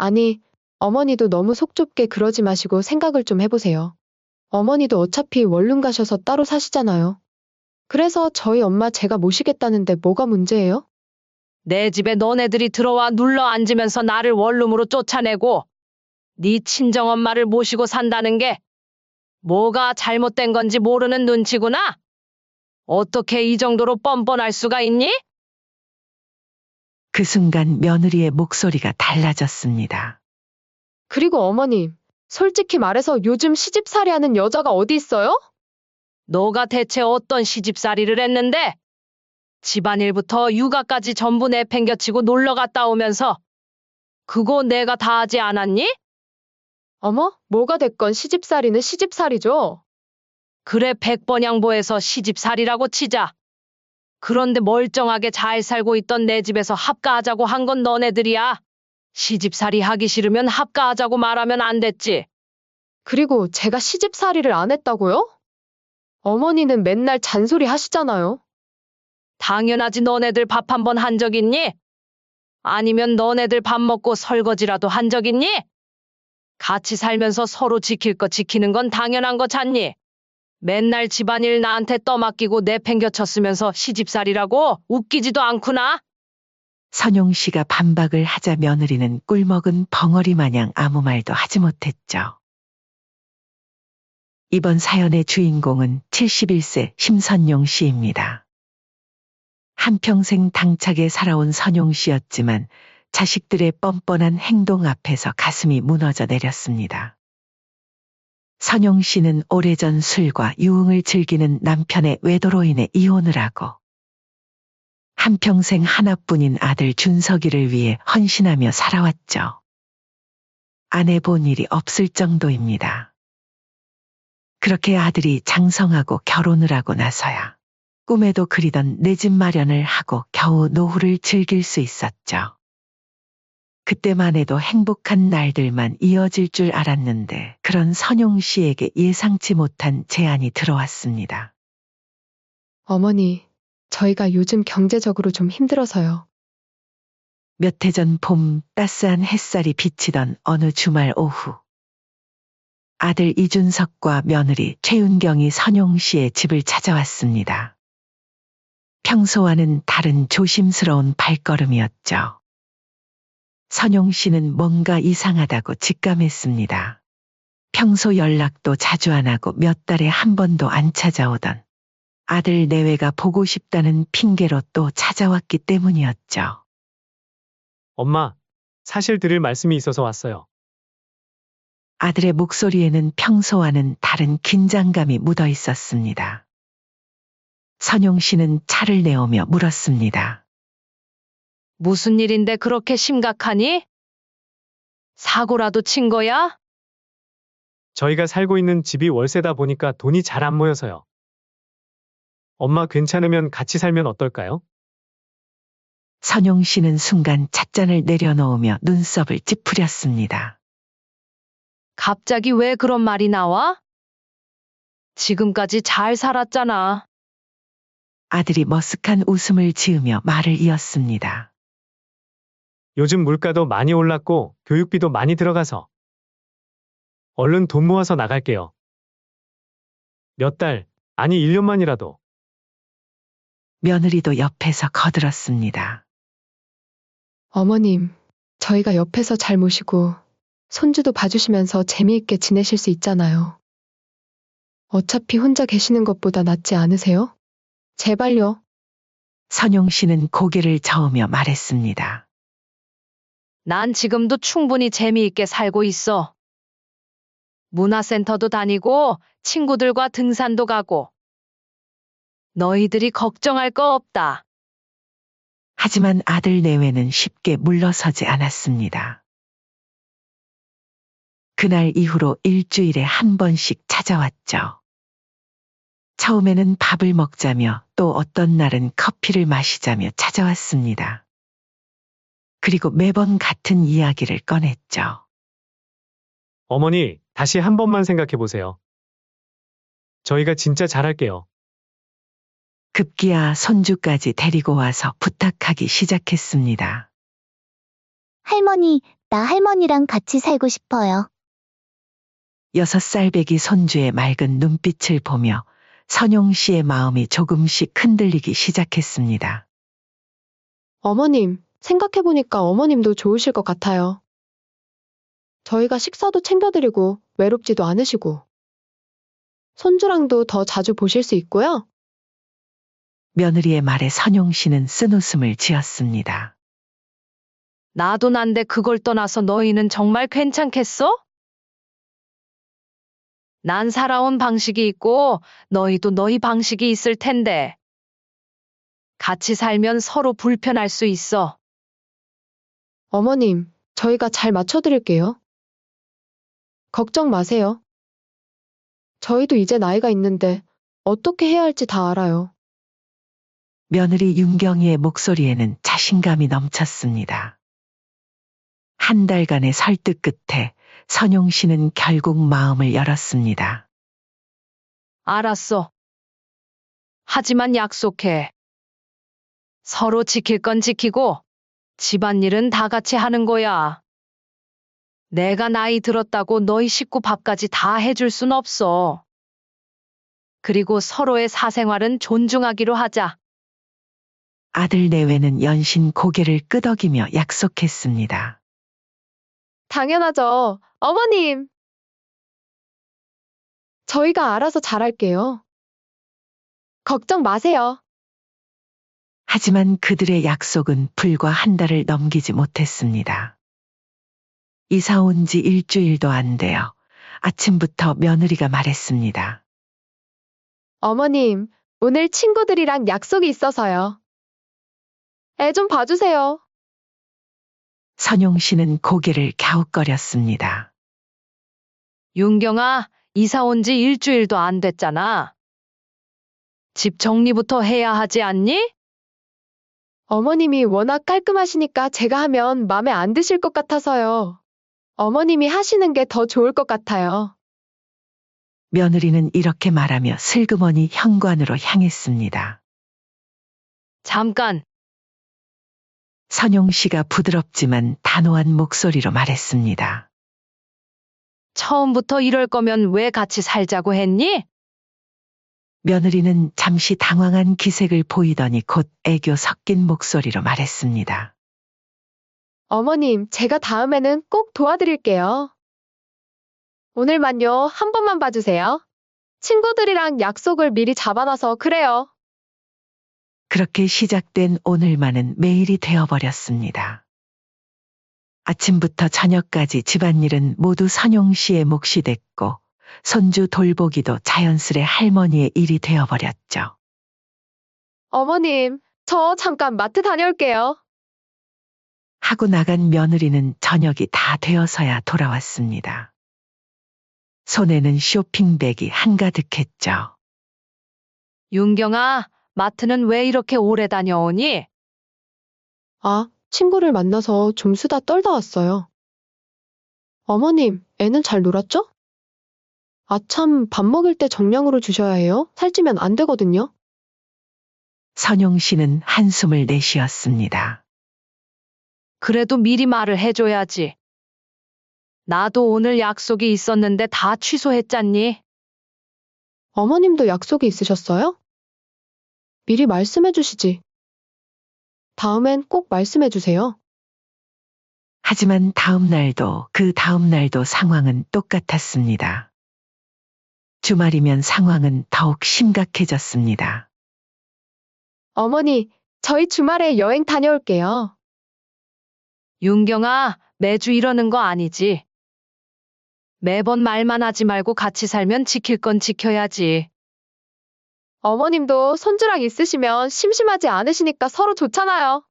아니, 어머니도 너무 속 좁게 그러지 마시고 생각을 좀 해보세요. 어머니도 어차피 원룸 가셔서 따로 사시잖아요. 그래서 저희 엄마 제가 모시겠다는데 뭐가 문제예요? 내 집에 너네들이 들어와 눌러 앉으면서 나를 원룸으로 쫓아내고 네 친정엄마를 모시고 산다는 게 뭐가 잘못된 건지 모르는 눈치구나? 어떻게 이 정도로 뻔뻔할 수가 있니? 그 순간 며느리의 목소리가 달라졌습니다. 그리고 어머님, 솔직히 말해서 요즘 시집살이 하는 여자가 어디 있어요? 너가 대체 어떤 시집살이를 했는데? 집안일부터 육아까지 전부 내팽겨치고 놀러 갔다 오면서 그거 내가 다 하지 않았니? 어머, 뭐가 됐건 시집살이는 시집살이죠. 그래 백번양보해서 시집살이라고 치자. 그런데 멀쩡하게 잘 살고 있던 내 집에서 합가하자고 한 건 너네들이야. 시집살이 하기 싫으면 합가하자고 말하면 안 됐지. 그리고 제가 시집살이를 안 했다고요? 어머니는 맨날 잔소리 하시잖아요. 당연하지 너네들 밥 한 번 한 적 있니? 아니면 너네들 밥 먹고 설거지라도 한 적 있니? 같이 살면서 서로 지킬 거 지키는 건 당연한 거 잖니? 맨날 집안일 나한테 떠맡기고 내팽겨쳤으면서 시집살이라고 웃기지도 않구나. 선용 씨가 반박을 하자 며느리는 꿀먹은 벙어리 마냥 아무 말도 하지 못했죠. 이번 사연의 주인공은 71세 심선용 씨입니다. 한평생 당차게 살아온 선용 씨였지만 자식들의 뻔뻔한 행동 앞에서 가슴이 무너져 내렸습니다. 선용 씨는 오래전 술과 유흥을 즐기는 남편의 외도로 인해 이혼을 하고 한평생 하나뿐인 아들 준석이를 위해 헌신하며 살아왔죠. 아내 본 일이 없을 정도입니다. 그렇게 아들이 장성하고 결혼을 하고 나서야 꿈에도 그리던 내 집 마련을 하고 겨우 노후를 즐길 수 있었죠. 그때만 해도 행복한 날들만 이어질 줄 알았는데 그런 선용 씨에게 예상치 못한 제안이 들어왔습니다. 어머니, 저희가 요즘 경제적으로 좀 힘들어서요. 몇 해 전 봄 따스한 햇살이 비치던 어느 주말 오후. 아들 이준석과 며느리 최윤경이 선용 씨의 집을 찾아왔습니다. 평소와는 다른 조심스러운 발걸음이었죠. 선용 씨는 뭔가 이상하다고 직감했습니다. 평소 연락도 자주 안 하고 몇 달에 한 번도 안 찾아오던 아들 내외가 보고 싶다는 핑계로 또 찾아왔기 때문이었죠. 엄마, 사실 드릴 말씀이 있어서 왔어요. 아들의 목소리에는 평소와는 다른 긴장감이 묻어 있었습니다. 선용 씨는 차를 내오며 물었습니다. 무슨 일인데 그렇게 심각하니? 사고라도 친 거야? 저희가 살고 있는 집이 월세다 보니까 돈이 잘 안 모여서요. 엄마 괜찮으면 같이 살면 어떨까요? 선용 씨는 순간 찻잔을 내려놓으며 눈썹을 찌푸렸습니다. 갑자기 왜 그런 말이 나와? 지금까지 잘 살았잖아. 아들이 머쓱한 웃음을 지으며 말을 이었습니다. 요즘 물가도 많이 올랐고 교육비도 많이 들어가서. 얼른 돈 모아서 나갈게요. 몇 달, 아니 1년만이라도. 며느리도 옆에서 거들었습니다. 어머님, 저희가 옆에서 잘 모시고 손주도 봐주시면서 재미있게 지내실 수 있잖아요. 어차피 혼자 계시는 것보다 낫지 않으세요? 제발요. 선용 씨는 고개를 저으며 말했습니다. 난 지금도 충분히 재미있게 살고 있어. 문화센터도 다니고 친구들과 등산도 가고. 너희들이 걱정할 거 없다. 하지만 아들 내외는 쉽게 물러서지 않았습니다. 그날 이후로 일주일에 한 번씩 찾아왔죠. 처음에는 밥을 먹자며 또 어떤 날은 커피를 마시자며 찾아왔습니다. 그리고 매번 같은 이야기를 꺼냈죠. 어머니, 다시 한 번만 생각해 보세요. 저희가 진짜 잘할게요. 급기야 손주까지 데리고 와서 부탁하기 시작했습니다. 할머니, 나 할머니랑 같이 살고 싶어요. 6살배기 손주의 맑은 눈빛을 보며 선용 씨의 마음이 조금씩 흔들리기 시작했습니다. 어머님, 생각해보니까 어머님도 좋으실 것 같아요. 저희가 식사도 챙겨드리고 외롭지도 않으시고 손주랑도 더 자주 보실 수 있고요. 며느리의 말에 선용 씨는 쓴웃음을 지었습니다. 나도 난데 그걸 떠나서 너희는 정말 괜찮겠어? 난 살아온 방식이 있고 너희도 너희 방식이 있을 텐데. 같이 살면 서로 불편할 수 있어. 어머님, 저희가 잘 맞춰드릴게요. 걱정 마세요. 저희도 이제 나이가 있는데 어떻게 해야 할지 다 알아요. 며느리 윤경이의 목소리에는 자신감이 넘쳤습니다. 한 달간의 설득 끝에 선용 씨는 결국 마음을 열었습니다. 알았어. 하지만 약속해. 서로 지킬 건 지키고 집안일은 다 같이 하는 거야. 내가 나이 들었다고 너희 식구 밥까지 다 해줄 순 없어. 그리고 서로의 사생활은 존중하기로 하자. 아들 내외는 연신 고개를 끄덕이며 약속했습니다. 당연하죠. 어머님! 저희가 알아서 잘할게요. 걱정 마세요. 하지만 그들의 약속은 불과 한 달을 넘기지 못했습니다. 이사 온 지 일주일도 안 되어 아침부터 며느리가 말했습니다. 어머님, 오늘 친구들이랑 약속이 있어서요. 애 좀 봐주세요. 선용 씨는 고개를 갸웃거렸습니다. 윤경아, 이사 온 지 일주일도 안 됐잖아. 집 정리부터 해야 하지 않니? 어머님이 워낙 깔끔하시니까 제가 하면 마음에 안 드실 것 같아서요. 어머님이 하시는 게 더 좋을 것 같아요. 며느리는 이렇게 말하며 슬그머니 현관으로 향했습니다. 잠깐, 선용 씨가 부드럽지만 단호한 목소리로 말했습니다. 처음부터 이럴 거면 왜 같이 살자고 했니? 며느리는 잠시 당황한 기색을 보이더니 곧 애교 섞인 목소리로 말했습니다. 어머님, 제가 다음에는 꼭 도와드릴게요. 오늘만요, 한 번만 봐주세요. 친구들이랑 약속을 미리 잡아놔서 그래요. 그렇게 시작된 오늘만은 매일이 되어버렸습니다. 아침부터 저녁까지 집안일은 모두 선용 씨의 몫이 됐고 손주 돌보기도 자연스레 할머니의 일이 되어버렸죠. 어머님, 저 잠깐 마트 다녀올게요. 하고 나간 며느리는 저녁이 다 되어서야 돌아왔습니다. 손에는 쇼핑백이 한가득했죠. 윤경아, 마트는 왜 이렇게 오래 다녀오니? 아, 친구를 만나서 좀 수다 떨다 왔어요. 어머님, 애는 잘 놀았죠? 아참, 밥 먹을 때 정량으로 주셔야 해요. 살찌면 안 되거든요. 선용 씨는 한숨을 내쉬었습니다. 그래도 미리 말을 해줘야지. 나도 오늘 약속이 있었는데 다 취소했잖니? 어머님도 약속이 있으셨어요? 미리 말씀해 주시지. 다음엔 꼭 말씀해 주세요. 하지만 다음 날도 그 다음 날도 상황은 똑같았습니다. 주말이면 상황은 더욱 심각해졌습니다. 어머니, 저희 주말에 여행 다녀올게요. 윤경아, 매주 이러는 거 아니지? 매번 말만 하지 말고 같이 살면 지킬 건 지켜야지. 어머님도 손주랑 있으시면 심심하지 않으시니까 서로 좋잖아요.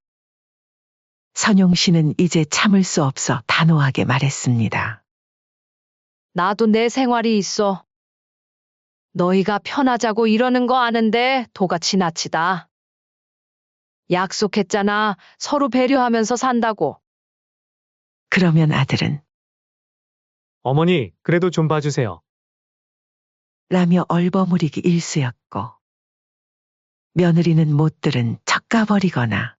선용 씨는 이제 참을 수 없어 단호하게 말했습니다. 나도 내 생활이 있어. 너희가 편하자고 이러는 거 아는데 도가 지나치다. 약속했잖아. 서로 배려하면서 산다고. 그러면 아들은 어머니, 그래도 좀 봐주세요. 라며 얼버무리기 일쑤였고 며느리는 못 들은 척 까버리거나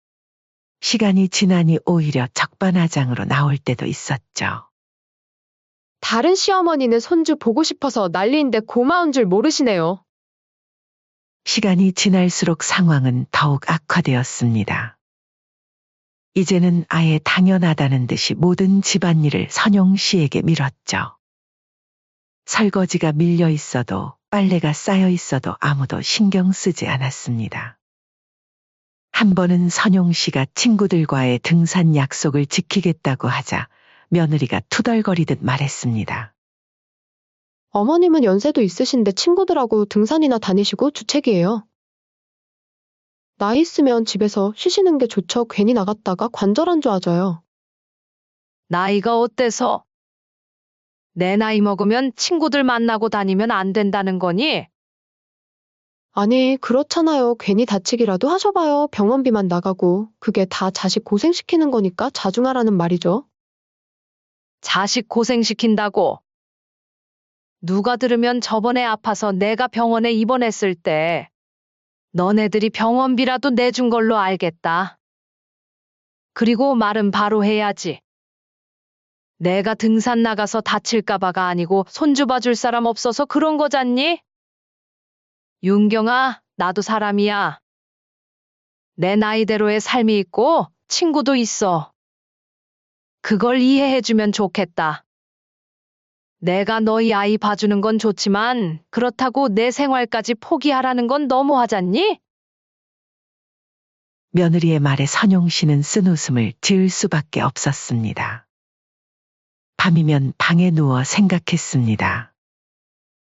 시간이 지나니 오히려 적반하장으로 나올 때도 있었죠. 다른 시어머니는 손주 보고 싶어서 난리인데 고마운 줄 모르시네요. 시간이 지날수록 상황은 더욱 악화되었습니다. 이제는 아예 당연하다는 듯이 모든 집안일을 선용 씨에게 밀었죠. 설거지가 밀려 있어도 빨래가 쌓여 있어도 아무도 신경 쓰지 않았습니다. 한 번은 선용 씨가 친구들과의 등산 약속을 지키겠다고 하자 며느리가 투덜거리듯 말했습니다. 어머님은 연세도 있으신데 친구들하고 등산이나 다니시고 주책이에요. 나이 있으면 집에서 쉬시는 게 좋죠. 괜히 나갔다가 관절 안 좋아져요. 나이가 어때서? 내 나이 먹으면 친구들 만나고 다니면 안 된다는 거니? 아니, 그렇잖아요. 괜히 다치기라도 하셔봐요. 병원비만 나가고. 그게 다 자식 고생시키는 거니까 자중하라는 말이죠. 자식 고생시킨다고. 누가 들으면 저번에 아파서 내가 병원에 입원했을 때 너네들이 병원비라도 내준 걸로 알겠다. 그리고 말은 바로 해야지. 내가 등산 나가서 다칠까봐가 아니고 손주 봐줄 사람 없어서 그런 거잖니? 윤경아, 나도 사람이야. 내 나이대로의 삶이 있고 친구도 있어. 그걸 이해해주면 좋겠다. 내가 너희 아이 봐주는 건 좋지만 그렇다고 내 생활까지 포기하라는 건 너무하잖니? 며느리의 말에 선용 씨는 쓴웃음을 지을 수밖에 없었습니다. 밤이면 방에 누워 생각했습니다.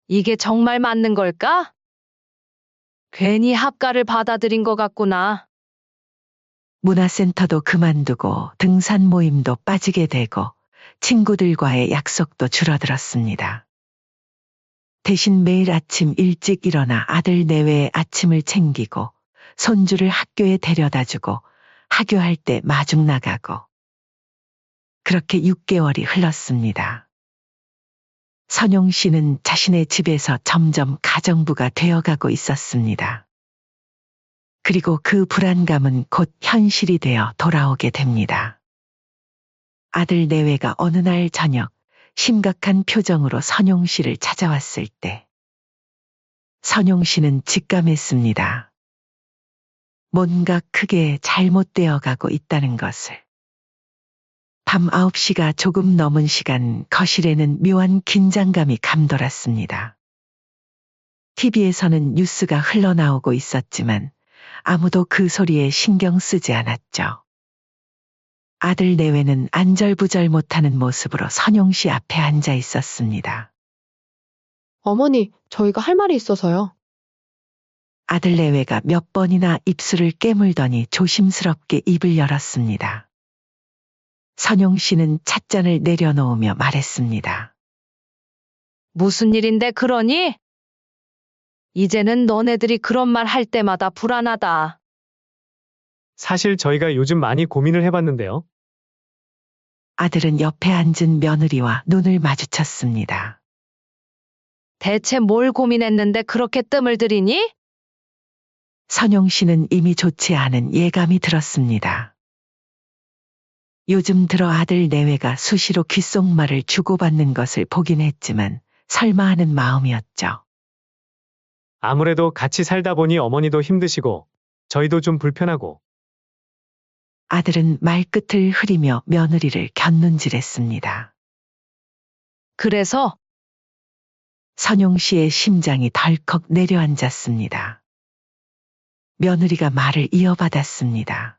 이게 정말 맞는 걸까? 괜히 합가를 받아들인 것 같구나. 문화센터도 그만두고 등산 모임도 빠지게 되고 친구들과의 약속도 줄어들었습니다. 대신 매일 아침 일찍 일어나 아들 내외의 아침을 챙기고 손주를 학교에 데려다주고 하교할 때 마중 나가고 그렇게 6개월이 흘렀습니다. 선용 씨는 자신의 집에서 점점 가정부가 되어가고 있었습니다. 그리고 그 불안감은 곧 현실이 되어 돌아오게 됩니다. 아들 내외가 어느 날 저녁 심각한 표정으로 선용 씨를 찾아왔을 때 선용 씨는 직감했습니다. 뭔가 크게 잘못되어 가고 있다는 것을. 밤 9시가 조금 넘은 시간 거실에는 묘한 긴장감이 감돌았습니다. TV에서는 뉴스가 흘러나오고 있었지만 아무도 그 소리에 신경 쓰지 않았죠. 아들 내외는 안절부절 못하는 모습으로 선용 씨 앞에 앉아 있었습니다. 어머니, 저희가 할 말이 있어서요. 아들 내외가 몇 번이나 입술을 깨물더니 조심스럽게 입을 열었습니다. 선용 씨는 찻잔을 내려놓으며 말했습니다. 무슨 일인데 그러니? 이제는 너네들이 그런 말 할 때마다 불안하다. 사실 저희가 요즘 많이 고민을 해봤는데요. 아들은 옆에 앉은 며느리와 눈을 마주쳤습니다. 대체 뭘 고민했는데 그렇게 뜸을 들이니? 선용 씨는 이미 좋지 않은 예감이 들었습니다. 요즘 들어 아들 내외가 수시로 귓속말을 주고받는 것을 보긴 했지만 설마 하는 마음이었죠. 아무래도 같이 살다 보니 어머니도 힘드시고 저희도 좀 불편하고 아들은 말끝을 흐리며 며느리를 곁눈질했습니다. 그래서 선용 씨의 심장이 덜컥 내려앉았습니다. 며느리가 말을 이어받았습니다.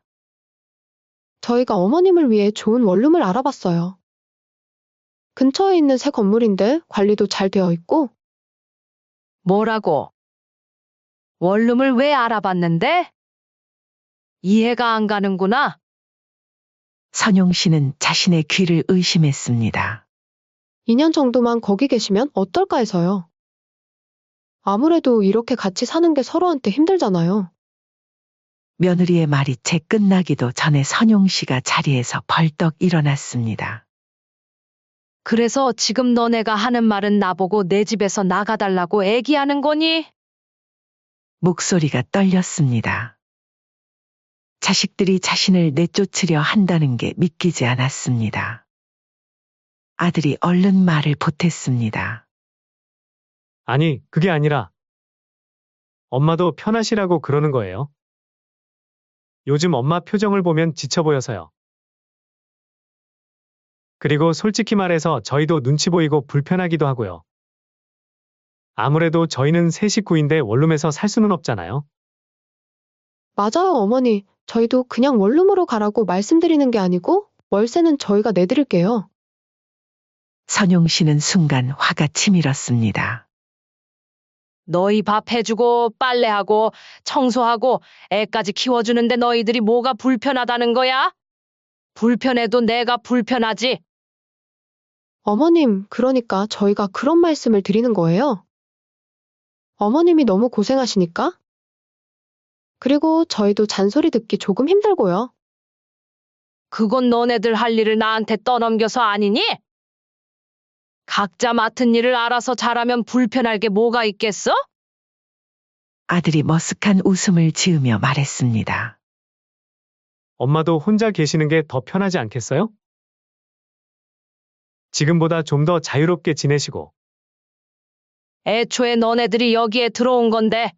저희가 어머님을 위해 좋은 원룸을 알아봤어요. 근처에 있는 새 건물인데 관리도 잘 되어 있고 뭐라고? 원룸을 왜 알아봤는데? 이해가 안 가는구나. 선용 씨는 자신의 귀를 의심했습니다. 2년 정도만 거기 계시면 어떨까 해서요. 아무래도 이렇게 같이 사는 게 서로한테 힘들잖아요. 며느리의 말이 채 끝나기도 전에 선용 씨가 자리에서 벌떡 일어났습니다. 그래서 지금 너네가 하는 말은 나보고 내 집에서 나가달라고 애기하는 거니? 목소리가 떨렸습니다. 자식들이 자신을 내쫓으려 한다는 게 믿기지 않았습니다. 아들이 얼른 말을 보탰습니다. 아니, 그게 아니라 엄마도 편하시라고 그러는 거예요. 요즘 엄마 표정을 보면 지쳐 보여서요. 그리고 솔직히 말해서 저희도 눈치 보이고 불편하기도 하고요. 아무래도 저희는 세 식구인데 원룸에서 살 수는 없잖아요. 맞아요, 어머니. 저희도 그냥 원룸으로 가라고 말씀드리는 게 아니고 월세는 저희가 내드릴게요. 선용 씨는 순간 화가 치밀었습니다. 너희 밥 해주고 빨래하고 청소하고 애까지 키워주는데 너희들이 뭐가 불편하다는 거야? 불편해도 내가 불편하지. 어머님, 그러니까 저희가 그런 말씀을 드리는 거예요. 어머님이 너무 고생하시니까? 그리고 저희도 잔소리 듣기 조금 힘들고요. 그건 너네들 할 일을 나한테 떠넘겨서 아니니? 각자 맡은 일을 알아서 잘하면 불편할 게 뭐가 있겠어? 아들이 머쓱한 웃음을 지으며 말했습니다. 엄마도 혼자 계시는 게 더 편하지 않겠어요? 지금보다 좀 더 자유롭게 지내시고. 애초에 너네들이 여기에 들어온 건데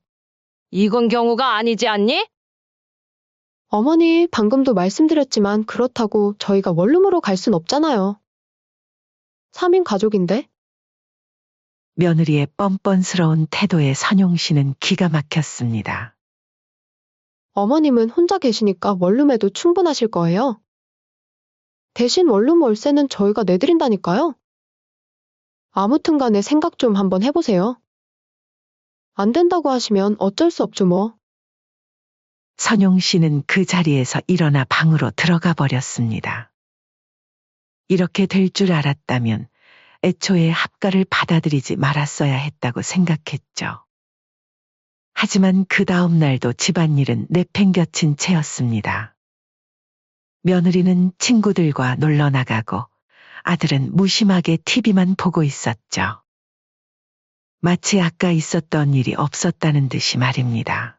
이건 경우가 아니지 않니? 어머니, 방금도 말씀드렸지만 그렇다고 저희가 원룸으로 갈 순 없잖아요. 3인 가족인데? 며느리의 뻔뻔스러운 태도에 선용 씨는 기가 막혔습니다. 어머님은 혼자 계시니까 원룸에도 충분하실 거예요. 대신 원룸 월세는 저희가 내드린다니까요. 아무튼 간에 생각 좀 한번 해보세요. 안 된다고 하시면 어쩔 수 없죠 뭐. 선용 씨는 그 자리에서 일어나 방으로 들어가 버렸습니다. 이렇게 될 줄 알았다면 애초에 합가를 받아들이지 말았어야 했다고 생각했죠. 하지만 그 다음 날도 집안일은 내팽겨친 채였습니다. 며느리는 친구들과 놀러 나가고 아들은 무심하게 TV만 보고 있었죠. 마치 아까 있었던 일이 없었다는 듯이 말입니다.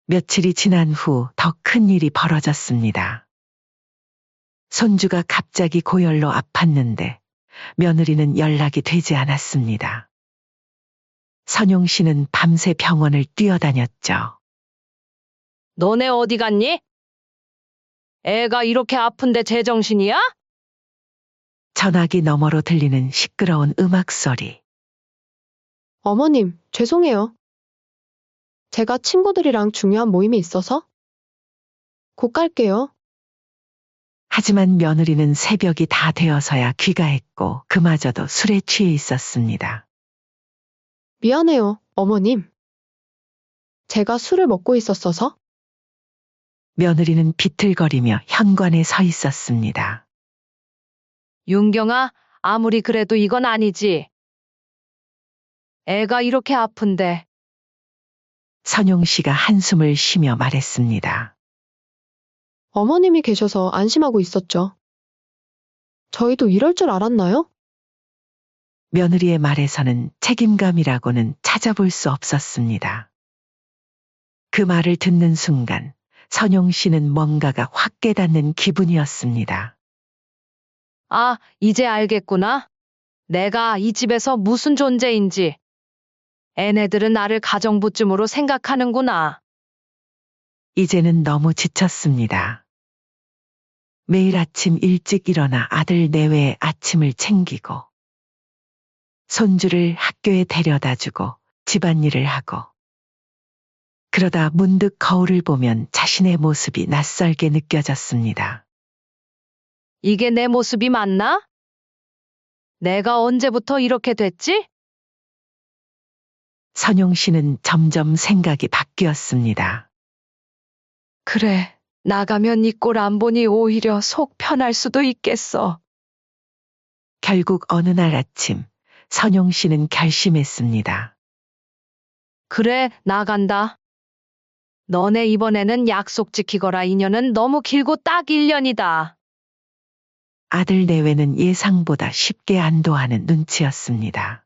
며칠이 지난 후 더 큰 일이 벌어졌습니다. 손주가 갑자기 고열로 아팠는데 며느리는 연락이 되지 않았습니다. 선용 씨는 밤새 병원을 뛰어다녔죠. 너네 어디 갔니? 애가 이렇게 아픈데 제정신이야? 전화기 너머로 들리는 시끄러운 음악 소리. 어머님, 죄송해요. 제가 친구들이랑 중요한 모임이 있어서? 곧 갈게요. 하지만 며느리는 새벽이 다 되어서야 귀가했고 그마저도 술에 취해 있었습니다. 미안해요, 어머님. 제가 술을 먹고 있었어서? 며느리는 비틀거리며 현관에 서 있었습니다. 윤경아, 아무리 그래도 이건 아니지. 애가 이렇게 아픈데. 선용 씨가 한숨을 쉬며 말했습니다. 어머님이 계셔서 안심하고 있었죠. 저희도 이럴 줄 알았나요? 며느리의 말에서는 책임감이라고는 찾아볼 수 없었습니다. 그 말을 듣는 순간 선용 씨는 뭔가가 확 깨닫는 기분이었습니다. 아, 이제 알겠구나. 내가 이 집에서 무슨 존재인지. 애네들은 나를 가정부쯤으로 생각하는구나. 이제는 너무 지쳤습니다. 매일 아침 일찍 일어나 아들 내외의 아침을 챙기고 손주를 학교에 데려다주고 집안일을 하고 그러다 문득 거울을 보면 자신의 모습이 낯설게 느껴졌습니다. 이게 내 모습이 맞나? 내가 언제부터 이렇게 됐지? 선용 씨는 점점 생각이 바뀌었습니다. 그래, 나가면 이 꼴 안 보니 오히려 속 편할 수도 있겠어. 결국 어느 날 아침 선용 씨는 결심했습니다. 그래, 나간다. 너네 이번에는 약속 지키거라. 인연은 너무 길고 딱 1년이다. 아들 내외는 예상보다 쉽게 안도하는 눈치였습니다.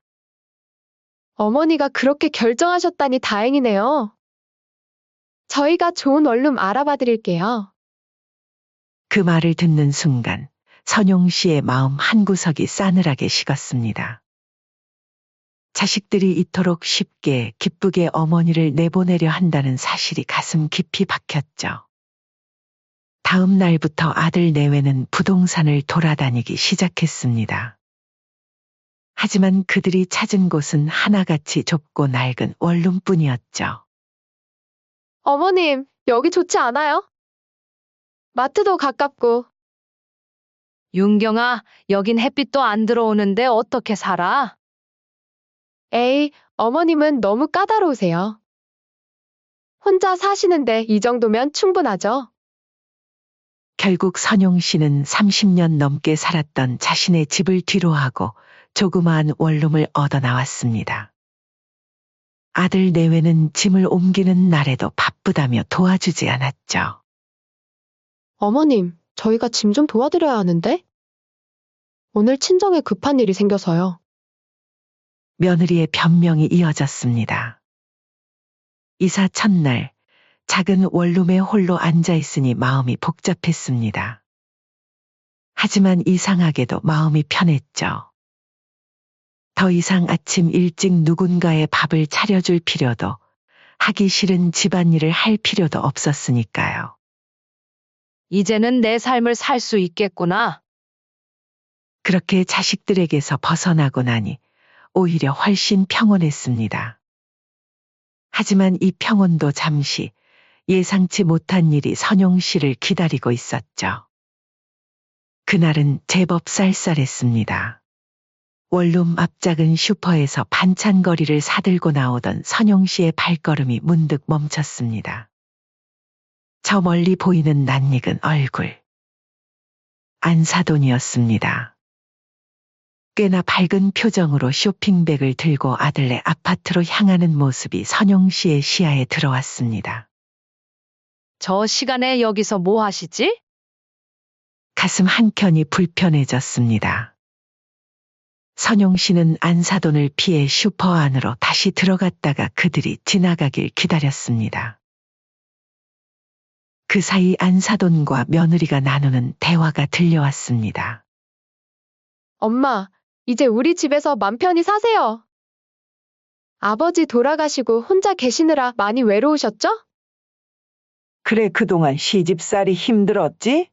어머니가 그렇게 결정하셨다니 다행이네요. 저희가 좋은 원룸 알아봐 드릴게요. 그 말을 듣는 순간 선용 씨의 마음 한구석이 싸늘하게 식었습니다. 자식들이 이토록 쉽게 기쁘게 어머니를 내보내려 한다는 사실이 가슴 깊이 박혔죠. 다음 날부터 아들 내외는 부동산을 돌아다니기 시작했습니다. 하지만 그들이 찾은 곳은 하나같이 좁고 낡은 원룸뿐이었죠. 어머님, 여기 좋지 않아요? 마트도 가깝고. 윤경아, 여긴 햇빛도 안 들어오는데 어떻게 살아? 에이, 어머님은 너무 까다로우세요. 혼자 사시는데 이 정도면 충분하죠? 결국 선용 씨는 30년 넘게 살았던 자신의 집을 뒤로하고 조그마한 원룸을 얻어 나왔습니다. 아들 내외는 짐을 옮기는 날에도 바쁘다며 도와주지 않았죠. 어머님, 저희가 짐 좀 도와드려야 하는데? 오늘 친정에 급한 일이 생겨서요. 며느리의 변명이 이어졌습니다. 이사 첫날 작은 원룸에 홀로 앉아 있으니 마음이 복잡했습니다. 하지만 이상하게도 마음이 편했죠. 더 이상 아침 일찍 누군가의 밥을 차려줄 필요도, 하기 싫은 집안일을 할 필요도 없었으니까요. 이제는 내 삶을 살 수 있겠구나. 그렇게 자식들에게서 벗어나고 나니 오히려 훨씬 평온했습니다. 하지만 이 평온도 잠시 예상치 못한 일이 선용 씨를 기다리고 있었죠. 그날은 제법 쌀쌀했습니다. 원룸 앞 작은 슈퍼에서 반찬거리를 사들고 나오던 선용 씨의 발걸음이 문득 멈췄습니다. 저 멀리 보이는 낯익은 얼굴. 안사돈이었습니다. 꽤나 밝은 표정으로 쇼핑백을 들고 아들네 아파트로 향하는 모습이 선용 씨의 시야에 들어왔습니다. 저 시간에 여기서 뭐 하시지? 가슴 한켠이 불편해졌습니다. 선용 씨는 안사돈을 피해 슈퍼 안으로 다시 들어갔다가 그들이 지나가길 기다렸습니다. 그 사이 안사돈과 며느리가 나누는 대화가 들려왔습니다. 엄마, 이제 우리 집에서 맘 편히 사세요. 아버지 돌아가시고 혼자 계시느라 많이 외로우셨죠? 그래, 그동안 시집살이 힘들었지?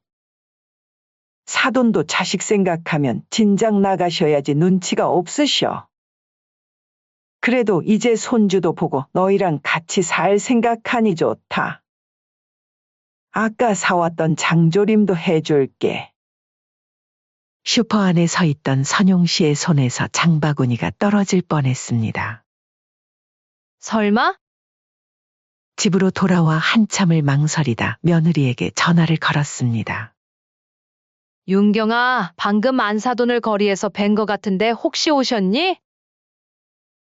사돈도 자식 생각하면 진작 나가셔야지 눈치가 없으셔. 그래도 이제 손주도 보고 너희랑 같이 살 생각하니 좋다. 아까 사왔던 장조림도 해줄게. 슈퍼 안에 서 있던 선용 씨의 손에서 장바구니가 떨어질 뻔했습니다. 설마? 집으로 돌아와 한참을 망설이다 며느리에게 전화를 걸었습니다. 윤경아, 방금 안사돈을 거리에서 뵌 것 같은데 혹시 오셨니?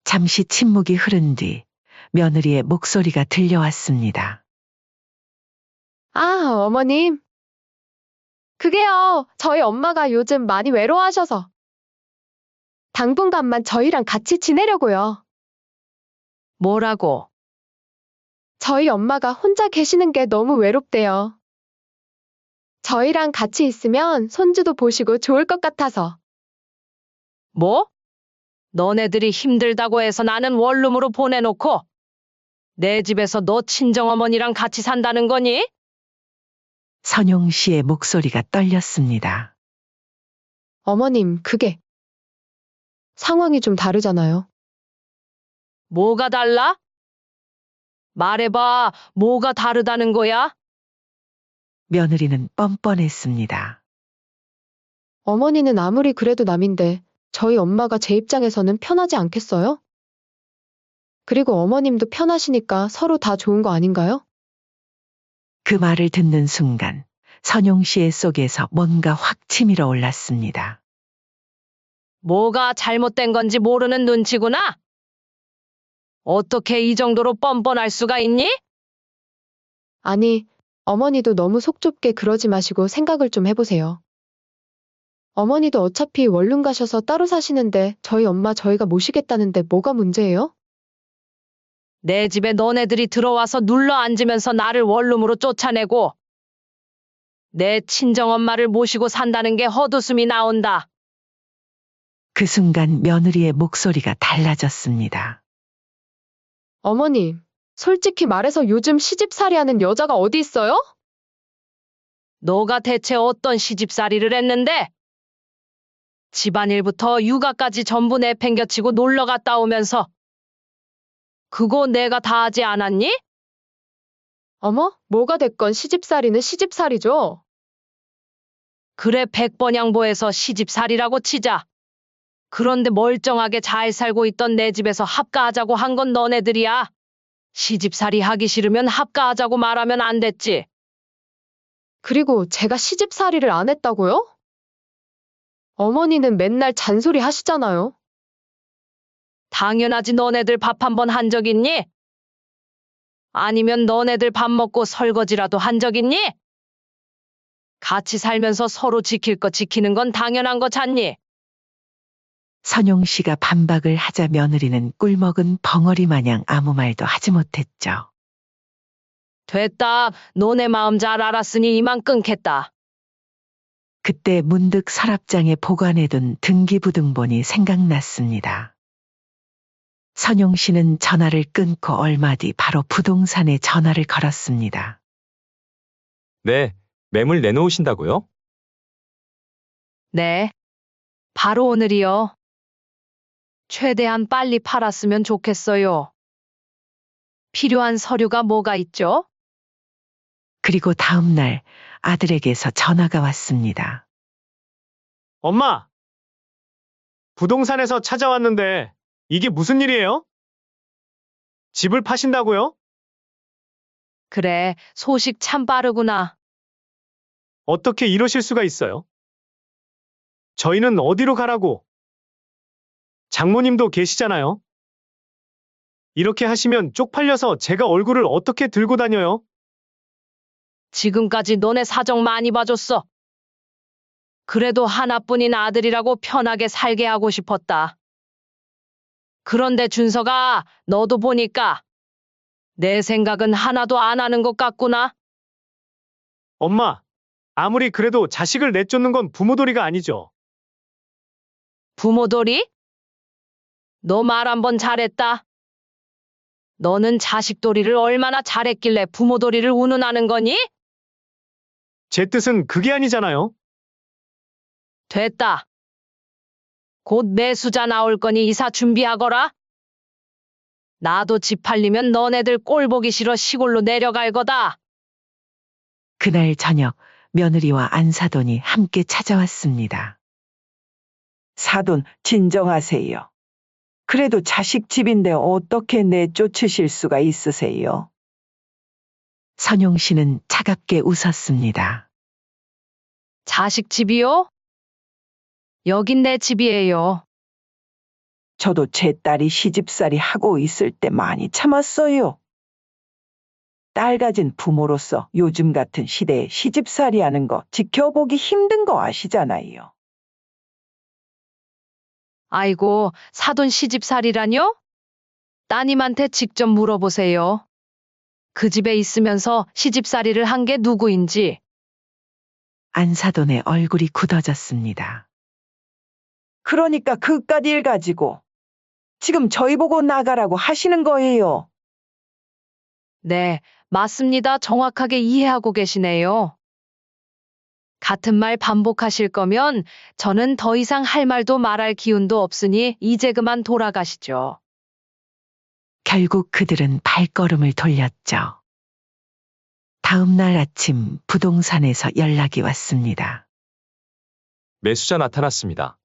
잠시 침묵이 흐른 뒤 며느리의 목소리가 들려왔습니다. 아, 어머님. 그게요, 저희 엄마가 요즘 많이 외로워하셔서. 당분간만 저희랑 같이 지내려고요. 뭐라고? 저희 엄마가 혼자 계시는 게 너무 외롭대요. 저희랑 같이 있으면 손주도 보시고 좋을 것 같아서. 뭐? 너네들이 힘들다고 해서 나는 원룸으로 보내놓고 내 집에서 너 친정어머니랑 같이 산다는 거니? 선용 씨의 목소리가 떨렸습니다. 어머님, 그게 상황이 좀 다르잖아요. 뭐가 달라? 말해봐, 뭐가 다르다는 거야? 며느리는 뻔뻔했습니다. 어머니는 아무리 그래도 남인데 저희 엄마가 제 입장에서는 편하지 않겠어요? 그리고 어머님도 편하시니까 서로 다 좋은 거 아닌가요? 그 말을 듣는 순간 선용 씨의 속에서 뭔가 확 치밀어 올랐습니다. 뭐가 잘못된 건지 모르는 눈치구나? 어떻게 이 정도로 뻔뻔할 수가 있니? 아니, 어머니도 너무 속 좁게 그러지 마시고 생각을 좀 해보세요. 어머니도 어차피 원룸 가셔서 따로 사시는데 저희 엄마 저희가 모시겠다는데 뭐가 문제예요? 내 집에 너네들이 들어와서 눌러 앉으면서 나를 원룸으로 쫓아내고 내 친정엄마를 모시고 산다는 게 헛웃음이 나온다. 그 순간 며느리의 목소리가 달라졌습니다. 어머님, 솔직히 말해서 요즘 시집살이 하는 여자가 어디 있어요? 너가 대체 어떤 시집살이를 했는데? 집안일부터 육아까지 전부 내팽겨치고 놀러 갔다 오면서 그거 내가 다 하지 않았니? 어머, 뭐가 됐건 시집살이는 시집살이죠. 그래 백번양보해서 시집살이라고 치자. 그런데 멀쩡하게 잘 살고 있던 내 집에서 합가하자고 한 건 너네들이야. 시집살이 하기 싫으면 합가하자고 말하면 안 됐지. 그리고 제가 시집살이를 안 했다고요? 어머니는 맨날 잔소리 하시잖아요. 당연하지 너네들 밥 한 번 한 적 있니? 아니면 너네들 밥 먹고 설거지라도 한 적 있니? 같이 살면서 서로 지킬 거 지키는 건 당연한 거 잖니? 선용 씨가 반박을 하자 며느리는 꿀먹은 벙어리 마냥 아무 말도 하지 못했죠. 됐다. 너네 마음 잘 알았으니 이만 끊겠다. 그때 문득 서랍장에 보관해둔 등기부등본이 생각났습니다. 선용 씨는 전화를 끊고 얼마 뒤 바로 부동산에 전화를 걸었습니다. 네, 매물 내놓으신다고요? 네. 바로 오늘이요. 최대한 빨리 팔았으면 좋겠어요. 필요한 서류가 뭐가 있죠? 그리고 다음 날 아들에게서 전화가 왔습니다. 엄마! 부동산에서 찾아왔는데 이게 무슨 일이에요? 집을 파신다고요? 그래, 소식 참 빠르구나. 어떻게 이러실 수가 있어요? 저희는 어디로 가라고? 장모님도 계시잖아요. 이렇게 하시면 쪽팔려서 제가 얼굴을 어떻게 들고 다녀요? 지금까지 너네 사정 많이 봐줬어. 그래도 하나뿐인 아들이라고 편하게 살게 하고 싶었다. 그런데 준서가 너도 보니까 내 생각은 하나도 안 하는 것 같구나. 엄마, 아무리 그래도 자식을 내쫓는 건 부모도리가 아니죠. 부모돌이? 너 말 한 번 잘했다. 너는 자식돌이를 얼마나 잘했길래 부모돌이를 운운하는 거니? 제 뜻은 그게 아니잖아요. 됐다. 곧 매수자 나올 거니 이사 준비하거라. 나도 집 팔리면 너네들 꼴 보기 싫어 시골로 내려갈 거다. 그날 저녁 며느리와 안사돈이 함께 찾아왔습니다. 사돈, 진정하세요. 그래도 자식 집인데 어떻게 내쫓으실 수가 있으세요? 선용 씨는 차갑게 웃었습니다. 자식 집이요? 여긴 내 집이에요. 저도 제 딸이 시집살이 하고 있을 때 많이 참았어요. 딸 가진 부모로서 요즘 같은 시대에 시집살이 하는 거 지켜보기 힘든 거 아시잖아요. 아이고, 사돈 시집살이라뇨? 따님한테 직접 물어보세요. 그 집에 있으면서 시집살이를 한 게 누구인지. 안사돈의 얼굴이 굳어졌습니다. 그러니까 그깟 일 가지고 지금 저희 보고 나가라고 하시는 거예요. 네, 맞습니다. 정확하게 이해하고 계시네요. 같은 말 반복하실 거면 저는 더 이상 할 말도 말할 기운도 없으니 이제 그만 돌아가시죠. 결국 그들은 발걸음을 돌렸죠. 다음 날 아침 부동산에서 연락이 왔습니다. 매수자 나타났습니다.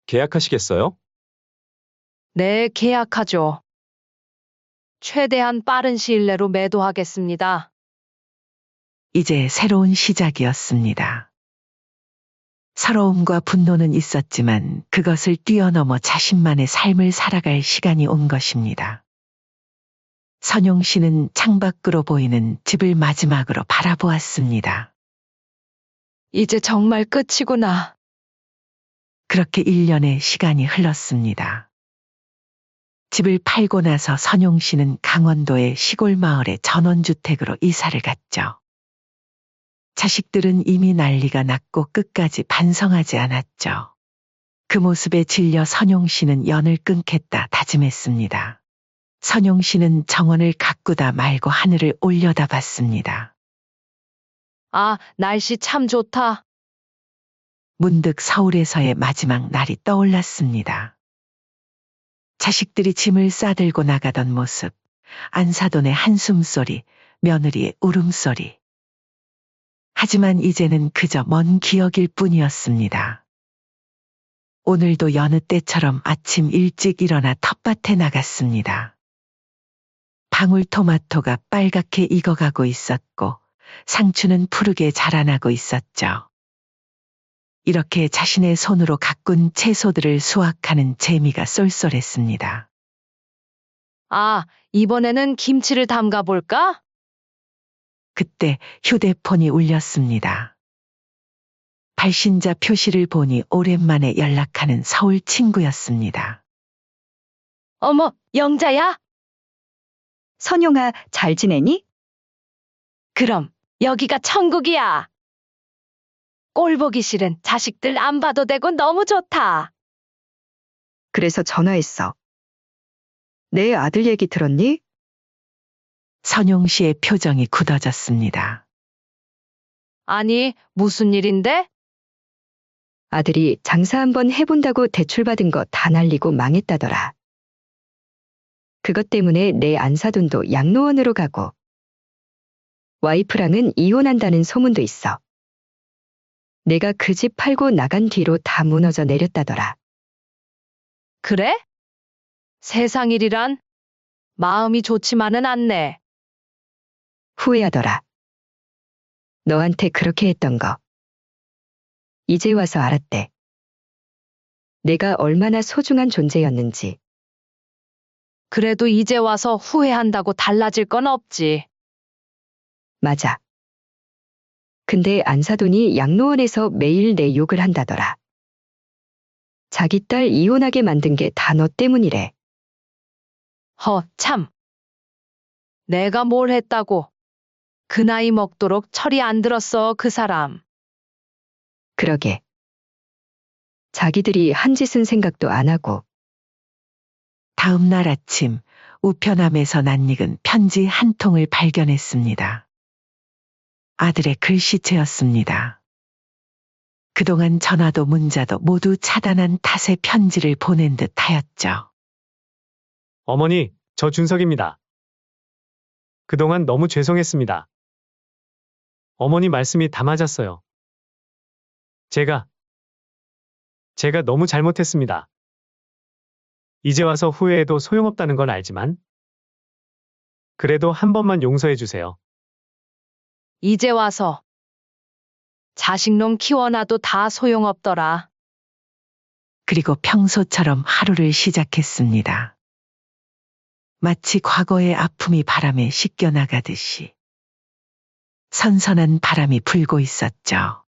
계약하시겠어요? 네, 계약하죠. 최대한 빠른 시일 내로 매도하겠습니다. 이제 새로운 시작이었습니다. 서러움과 분노는 있었지만 그것을 뛰어넘어 자신만의 삶을 살아갈 시간이 온 것입니다. 선용 씨는 창밖으로 보이는 집을 마지막으로 바라보았습니다. 이제 정말 끝이구나. 그렇게 1년의 시간이 흘렀습니다. 집을 팔고 나서 선용 씨는 강원도의 시골 마을의 전원주택으로 이사를 갔죠. 자식들은 이미 난리가 났고 끝까지 반성하지 않았죠. 그 모습에 질려 선용 씨는 연을 끊겠다 다짐했습니다. 선용 씨는 정원을 가꾸다 말고 하늘을 올려다봤습니다. 아, 날씨 참 좋다. 문득 서울에서의 마지막 날이 떠올랐습니다. 자식들이 짐을 싸들고 나가던 모습, 안사돈의 한숨소리, 며느리의 울음소리. 하지만 이제는 그저 먼 기억일 뿐이었습니다. 오늘도 여느 때처럼 아침 일찍 일어나 텃밭에 나갔습니다. 방울토마토가 빨갛게 익어가고 있었고 상추는 푸르게 자라나고 있었죠. 이렇게 자신의 손으로 가꾼 채소들을 수확하는 재미가 쏠쏠했습니다. 아, 이번에는 김치를 담가 볼까? 그때 휴대폰이 울렸습니다. 발신자 표시를 보니 오랜만에 연락하는 서울 친구였습니다. 어머, 영자야? 선용아, 잘 지내니? 그럼 여기가 천국이야. 꼴 보기 싫은 자식들 안 봐도 되고 너무 좋다. 그래서 전화했어. 내 아들 얘기 들었니? 선용 씨의 표정이 굳어졌습니다. 아니, 무슨 일인데? 아들이 장사 한번 해본다고 대출받은 거 다 날리고 망했다더라. 그것 때문에 내 안사돈도 양로원으로 가고 와이프랑은 이혼한다는 소문도 있어. 내가 그 집 팔고 나간 뒤로 다 무너져 내렸다더라. 그래? 세상 일이란? 마음이 좋지만은 않네. 후회하더라. 너한테 그렇게 했던 거. 이제 와서 알았대. 내가 얼마나 소중한 존재였는지. 그래도 이제 와서 후회한다고 달라질 건 없지. 맞아. 근데 안사돈이 양로원에서 매일 내 욕을 한다더라. 자기 딸 이혼하게 만든 게 다 너 때문이래. 참. 내가 뭘 했다고. 그 나이 먹도록 철이 안 들었어, 그 사람. 그러게. 자기들이 한 짓은 생각도 안 하고. 다음 날 아침 우편함에서 낯익은 편지 한 통을 발견했습니다. 아들의 글씨체였습니다. 그동안 전화도 문자도 모두 차단한 탓에 편지를 보낸 듯 하였죠. 어머니, 저 준석입니다. 그동안 너무 죄송했습니다. 어머니 말씀이 다 맞았어요. 제가 너무 잘못했습니다. 이제 와서 후회해도 소용없다는 건 알지만 그래도 한 번만 용서해 주세요. 이제 와서. 자식놈 키워놔도 다 소용없더라. 그리고 평소처럼 하루를 시작했습니다. 마치 과거의 아픔이 바람에 씻겨나가듯이 선선한 바람이 불고 있었죠.